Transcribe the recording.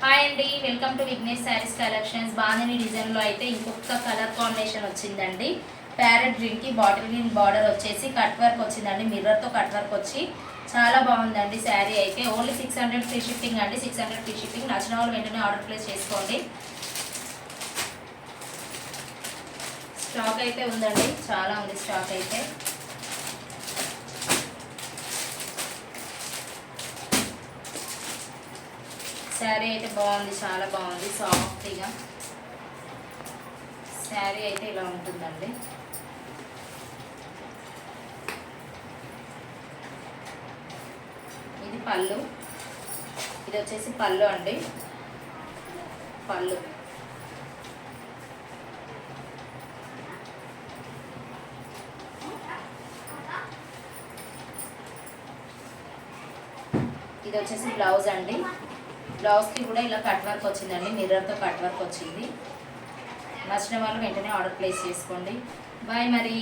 Hi అండి, welcome to Vignesh saris collections. Bandhani డిజైన్లో అయితే ఇంకొక కలర్ కాంబినేషన్ వచ్చిందండి. ప్యారెట్ గ్రీన్కి బాటిల్ గ్రీన్ బార్డర్ వచ్చేసి కట్ వర్క్ వచ్చిందండి. మిర్రర్తో కట్ వర్క్ వచ్చి చాలా బాగుందండి. శారీ అయితే ఓన్లీ 600 ఫ్రీ షిప్పింగ్ అండి. 600 ఫ్రీ షిప్పింగ్. నచ్చిన వాళ్ళు వెంటనే ఆర్డర్ ప్లేస్ చేసుకోండి. స్టాక్ అయితే ఉందండి, చాలా ఉంది స్టాక్ అయితే. శారీ అయితే బాగుంది, చాలా బాగుంది. సాఫ్ట్గా శారీ అయితే ఇలా ఉంటుందండి. ఇది పళ్ళు, ఇది వచ్చేసి పళ్ళు అండి. పళ్ళు ఇది వచ్చేసి బ్లౌజ్ అండి. బ్లౌజ్కి కూడా ఇలా కట్ వర్క్ వచ్చిందండి. మిర్రర్తో కట్ వర్క్ వచ్చింది. నచ్చిన వాళ్ళు వెంటనే ఆర్డర్ ప్లేస్ చేసుకోండి. బాయ్ మరి.